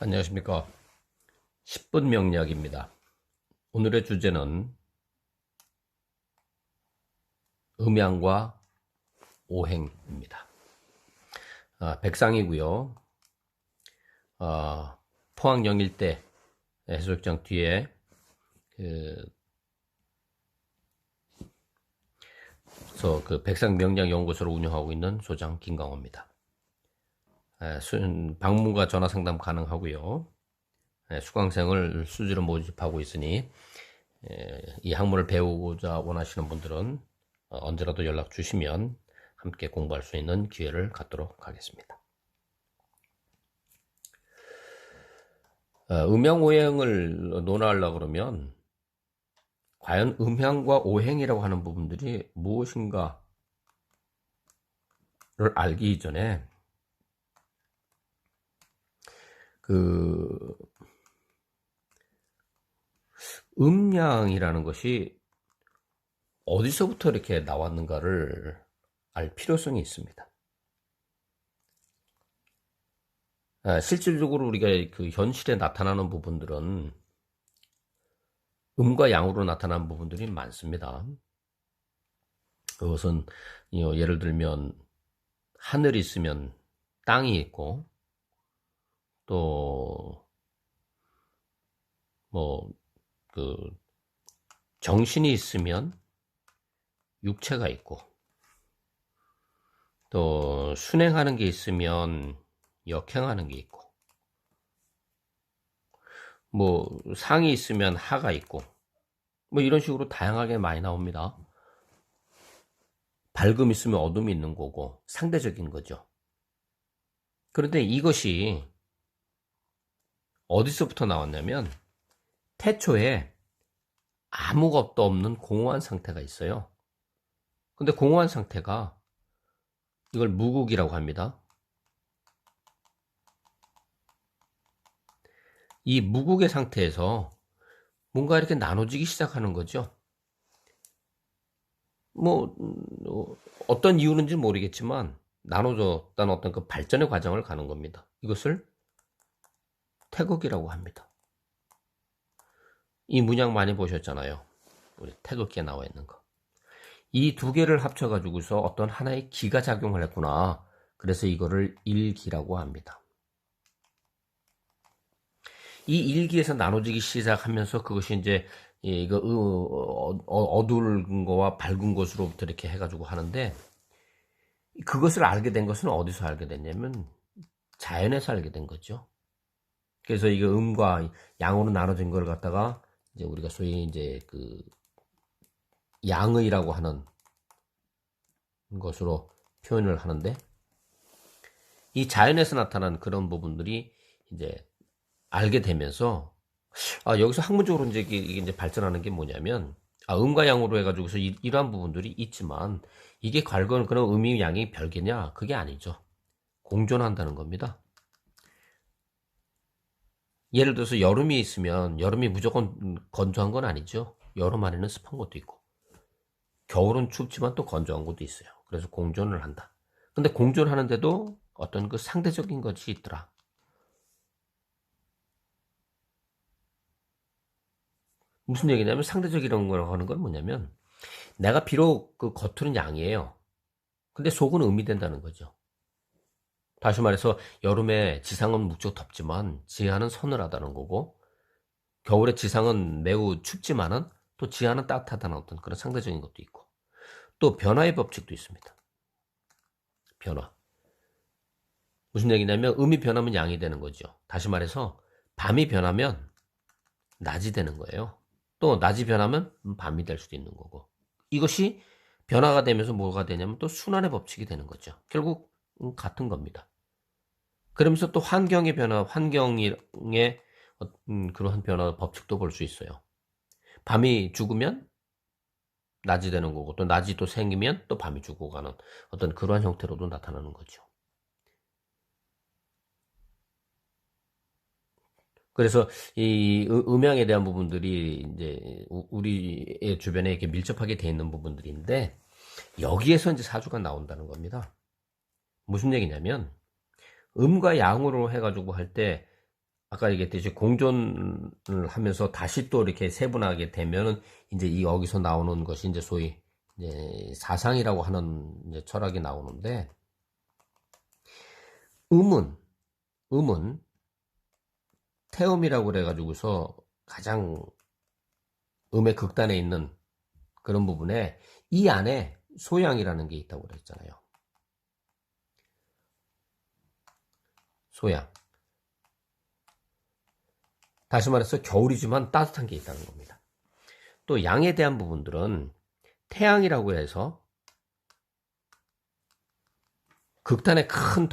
안녕하십니까. 10분 명리학입니다. 오늘의 주제는 음양과 오행입니다. 백상이고요. 포항 영일대 해수욕장 뒤에 그 백상 명리학 연구소를 운영하고 있는 소장 김강호입니다. 방문과 전화 상담 가능하고요. 수강생을 수시로 모집하고 있으니 이 학문을 배우고자 원하시는 분들은 언제라도 연락 주시면 함께 공부할 수 있는 기회를 갖도록 하겠습니다. 음양오행을 논하려고 그러면 과연 음양과 오행이라고 하는 부분들이 무엇인가를 알기 이전에 음양이라는 것이 어디서부터 이렇게 나왔는가를 알 필요성이 있습니다. 실질적으로 우리가 그 현실에 나타나는 부분들은 음과 양으로 나타나는 부분들이 많습니다. 그것은 예를 들면 하늘이 있으면 땅이 있고, 또 정신이 있으면 육체가 있고, 또 순행하는 게 있으면 역행하는 게 있고, 상이 있으면 하가 있고, 이런 식으로 다양하게 많이 나옵니다. 밝음이 있으면 어둠이 있는 거고, 상대적인 거죠. 그런데 이것이 어디서부터 나왔냐면 태초에 아무것도 없는 공허한 상태가 있어요. 근데 공허한 상태가 이걸 무국이라고 합니다. 이 무국의 상태에서 뭔가 이렇게 나눠지기 시작하는 거죠. 어떤 이유는지 모르겠지만 나눠졌다는 어떤 그 발전의 과정을 가는 겁니다. 이것을 태극이라고 합니다. 이 문양 많이 보셨잖아요. 우리 태극기에 나와 있는 거. 이 두 개를 합쳐가지고서 어떤 하나의 기가 작용을 했구나. 그래서 이거를 일기라고 합니다. 이 일기에서 나눠지기 시작하면서 그것이 이제 어두운 거와 밝은 것으로부터 이렇게 해가지고 하는데, 그것을 알게 된 것은 어디서 알게 됐냐면 자연에서 알게 된 거죠. 그래서 이거 음과 양으로 나눠진 걸 갖다가 이제 우리가 소위 이제 그 양의라고 하는 것으로 표현을 하는데, 이 자연에서 나타난 그런 부분들이 이제 알게 되면서 여기서 학문적으로 이제 이게 이제 발전하는 게 뭐냐면, 음과 양으로 해가지고서 이러한 부분들이 있지만 이게 과연 그런 음이 양이 별개냐? 그게 아니죠. 공존한다는 겁니다. 예를 들어서 여름이 있으면 여름이 무조건 건조한 건 아니죠. 여름 안에는 습한 것도 있고, 겨울은 춥지만 또 건조한 것도 있어요. 그래서 공존을 한다. 근데 공존하는데도 어떤 그 상대적인 것이 있더라. 무슨 얘기냐면, 상대적이라는 걸 하는 건 뭐냐면, 내가 비록 그 겉으로는 양이에요. 근데 속은 음이 된다는 거죠. 다시 말해서 여름에 지상은 무척 덥지만 지하는 서늘하다는 거고, 겨울에 지상은 매우 춥지만은 또 지하는 따뜻하다는 어떤 그런 상대적인 것도 있고, 또 변화의 법칙도 있습니다. 변화. 무슨 얘기냐면 음이 변하면 양이 되는 거죠. 다시 말해서 밤이 변하면 낮이 되는 거예요. 또 낮이 변하면 밤이 될 수도 있는 거고, 이것이 변화가 되면서 뭐가 되냐면 또 순환의 법칙이 되는 거죠. 결국 같은 겁니다. 그러면서 또 환경의 변화, 환경의 그러한 변화 법칙도 볼 수 있어요. 밤이 죽으면 낮이 되는 거고, 또 낮이 또 생기면 또 밤이 죽어가는 어떤 그러한 형태로도 나타나는 거죠. 그래서 이 음양에 대한 부분들이 이제 우리의 주변에 이렇게 밀접하게 돼 있는 부분들인데, 여기에서 이제 사주가 나온다는 겁니다. 무슨 얘기냐면, 음과 양으로 해가지고 할 때 아까 얘기했듯이 공존을 하면서 다시 또 이렇게 세분하게 되면은 이제 이 여기서 나오는 것이 이제 소위 이제 사상이라고 하는 이제 철학이 나오는데, 음은 음은 태음이라고 그래가지고서 가장 음의 극단에 있는 그런 부분에 이 안에 소양이라는 게 있다고 그랬잖아요. 소양. 다시 말해서 겨울이지만 따뜻한 게 있다는 겁니다. 또 양에 대한 부분들은 태양이라고 해서 극단에 큰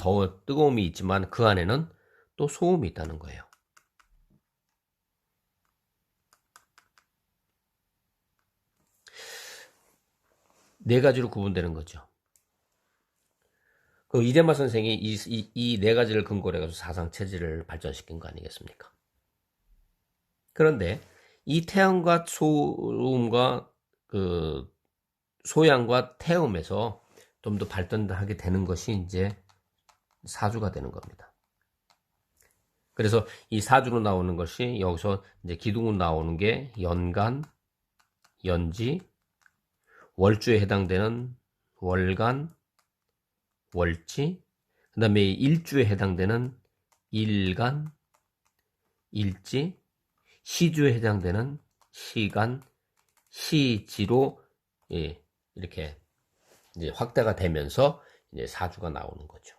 뜨거움이 있지만 그 안에는 또 소음이 있다는 거예요. 네 가지로 구분되는 거죠. 그 이대마 선생이 이 네 가지를 근거로 해서 사상 체질을 발전시킨 거 아니겠습니까? 그런데 이 태양과 소음과 그 소양과 태음에서 좀 더 발전하게 되는 것이 이제 사주가 되는 겁니다. 그래서 이 사주로 나오는 것이 여기서 이제 기둥으로 나오는 게 연간, 연지, 월주에 해당되는 월간, 월지, 그 다음에 일주에 해당되는 일간, 일지, 시주에 해당되는 시간, 시지로 예, 이렇게 이제 확대가 되면서 이제 사주가 나오는 거죠.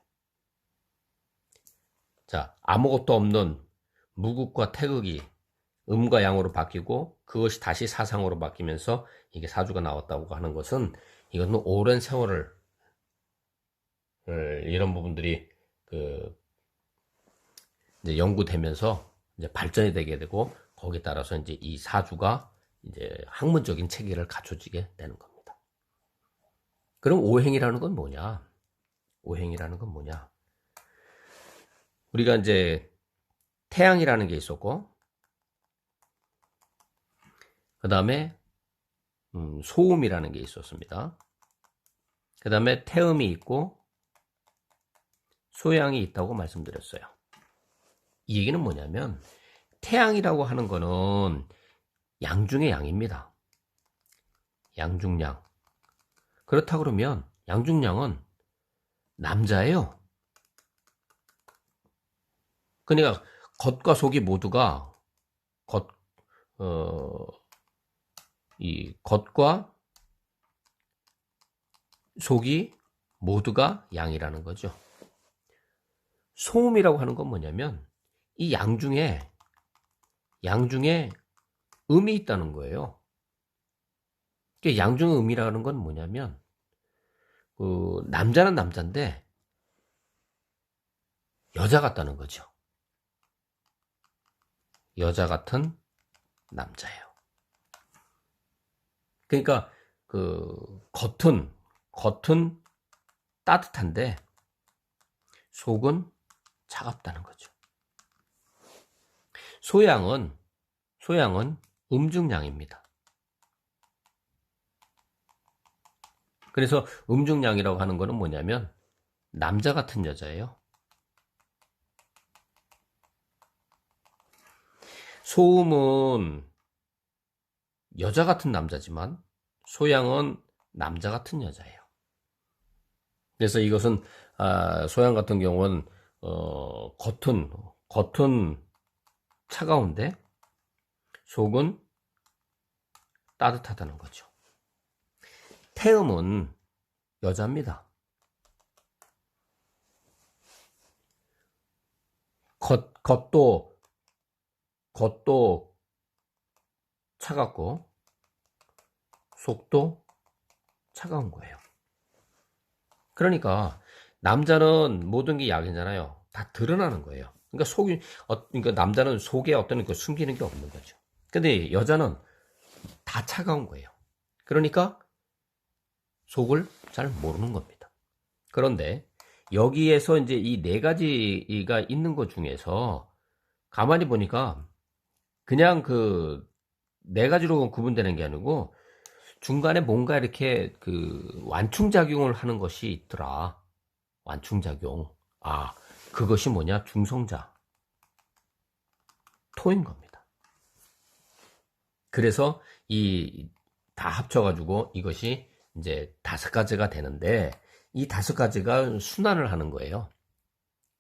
자, 아무것도 없는 무극과 태극이 음과 양으로 바뀌고 그것이 다시 사상으로 바뀌면서 이게 사주가 나왔다고 하는 것은 이거는 오랜 세월을 이런 부분들이 그 이제 연구되면서 이제 발전이 되게 되고 거기에 따라서 이제 이 사주가 이제 학문적인 체계를 갖춰지게 되는 겁니다. 그럼 오행이라는 건 뭐냐? 오행이라는 건 뭐냐? 우리가 이제 태양이라는 게 있었고, 그 다음에 소음이라는 게 있었습니다. 그 다음에 태음이 있고 소양이 있다고 말씀드렸어요. 이 얘기는 뭐냐면 태양이라고 하는 거는 양 중의 양입니다. 양중양. 그렇다 그러면 양중양은 남자예요. 그러니까 겉과 속이 모두가 이 겉과 속이 모두가 양이라는 거죠. 소음이라고 하는 건 뭐냐면 이 양 중에 음이 있다는 거예요. 양 중의 음이라는 건 뭐냐면 그 남자는 남자인데 여자 같다는 거죠. 여자 같은 남자예요. 그러니까 그 겉은 따뜻한데 속은 차갑다는 거죠. 소양은 음중양입니다. 그래서 음중양이라고 하는 거는 뭐냐면 남자 같은 여자예요. 소음은 여자 같은 남자지만 소양은 남자 같은 여자예요. 그래서 이것은 소양 같은 경우는 겉은 차가운데 속은 따뜻하다는 거죠. 태음은 여자입니다. 겉도 차갑고 속도 차가운 거예요. 그러니까 남자는 모든 게 약이잖아요. 다 드러나는 거예요. 그러니까 남자는 속에 어떤 그 숨기는 게 없는 거죠. 근데 여자는 다 차가운 거예요. 그러니까 속을 잘 모르는 겁니다. 그런데 여기에서 이제 이 네 가지가 있는 것 중에서 가만히 보니까 그냥 그 네 가지로 구분되는 게 아니고 중간에 뭔가 이렇게 그 완충작용을 하는 것이 있더라. 완충작용. 그것이 뭐냐? 중성자. 토인 겁니다. 그래서 이 다 합쳐가지고 이것이 이제 5가지가 되는데, 이 5가지가 순환을 하는 거예요.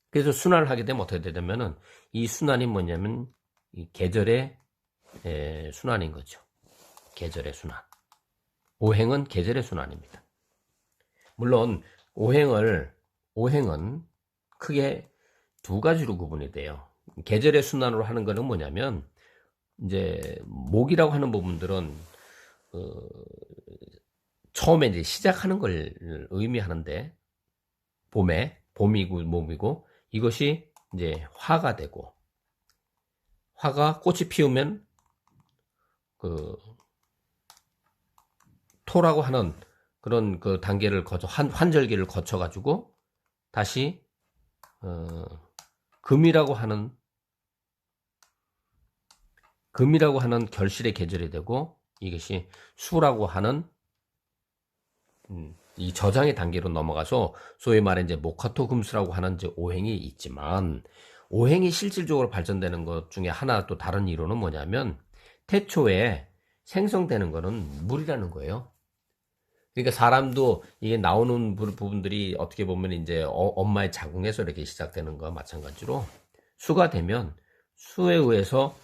그래서 순환을 하게 되면 어떻게 되냐면은, 이 순환이 뭐냐면 이 계절의 순환인 거죠. 계절의 순환. 오행은 계절의 순환입니다. 물론 오행은 크게 2가지로 구분이 돼요. 계절의 순환으로 하는 거는 뭐냐면, 이제 목이라고 하는 부분들은 처음에 이제 시작하는 걸 의미하는데, 봄이고 몸이고, 이것이 이제 화가 되고, 화가 꽃이 피우면 그 토라고 하는 그런 그 단계를 거쳐, 환절기를 거쳐 가지고 다시 금이라고 하는 결실의 계절이 되고, 이것이 수라고 하는 이 저장의 단계로 넘어가서 소위 말해 이제 목화토 금수라고 하는 이제 오행이 있지만, 오행이 실질적으로 발전되는 것 중에 하나 또 다른 이론은 뭐냐면, 태초에 생성되는 거는 물이라는 거예요. 그러니까 사람도 이게 나오는 부분들이 어떻게 보면 이제 엄마의 자궁에서 이렇게 시작되는 거와 마찬가지로, 수가 되면 수에 의해서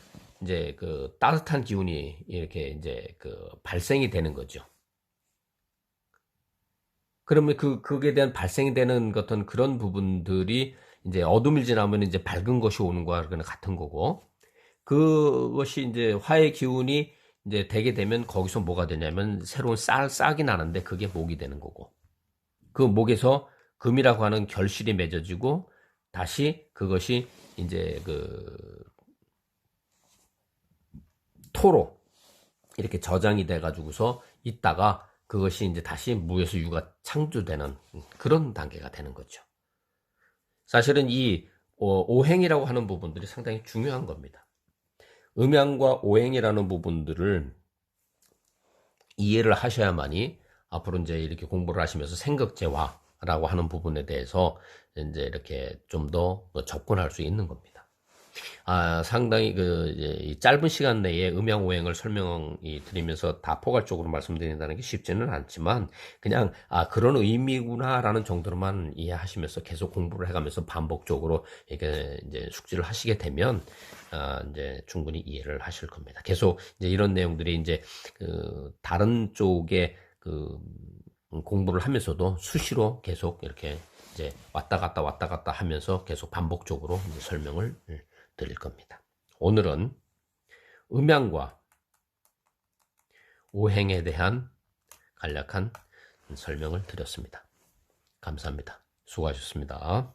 이제 그 따뜻한 기운이 이렇게 이제 그 발생이 되는 거죠. 그러면 그에 대한 발생이 되는 어떤 그런 부분들이 이제 어둠을 지나면 이제 밝은 것이 오는 거와 같은 거고, 그것이 이제 화의 기운이 이제 되게 되면 거기서 뭐가 되냐면 새로운 싹이 나는데, 그게 목이 되는 거고, 그 목에서 금이라고 하는 결실이 맺어지고, 다시 그것이 이제 그 토로 이렇게 저장이 돼 가지고서 있다가 그것이 이제 다시 무에서 유가 창조되는 그런 단계가 되는 거죠. 사실은 이 오행이라고 하는 부분들이 상당히 중요한 겁니다. 음양과 오행이라는 부분들을 이해를 하셔야만이 앞으로 이제 이렇게 공부를 하시면서 생극재화라고 하는 부분에 대해서 이제 이렇게 좀 더 접근할 수 있는 겁니다. 상당히 이 짧은 시간 내에 음양오행을 설명이 드리면서 다 포괄적으로 말씀드린다는 게 쉽지는 않지만, 그냥 그런 의미구나라는 정도로만 이해하시면서 계속 공부를 해가면서 반복적으로 이렇게 이제 숙지를 하시게 되면 이제 충분히 이해를 하실 겁니다. 계속 이제 이런 내용들이 이제 다른 쪽에 공부를 하면서도 수시로 계속 이렇게 이제 왔다 갔다 하면서 계속 반복적으로 이제 설명을 드릴 겁니다. 오늘은 음양과 오행에 대한 간략한 설명을 드렸습니다. 감사합니다. 수고하셨습니다.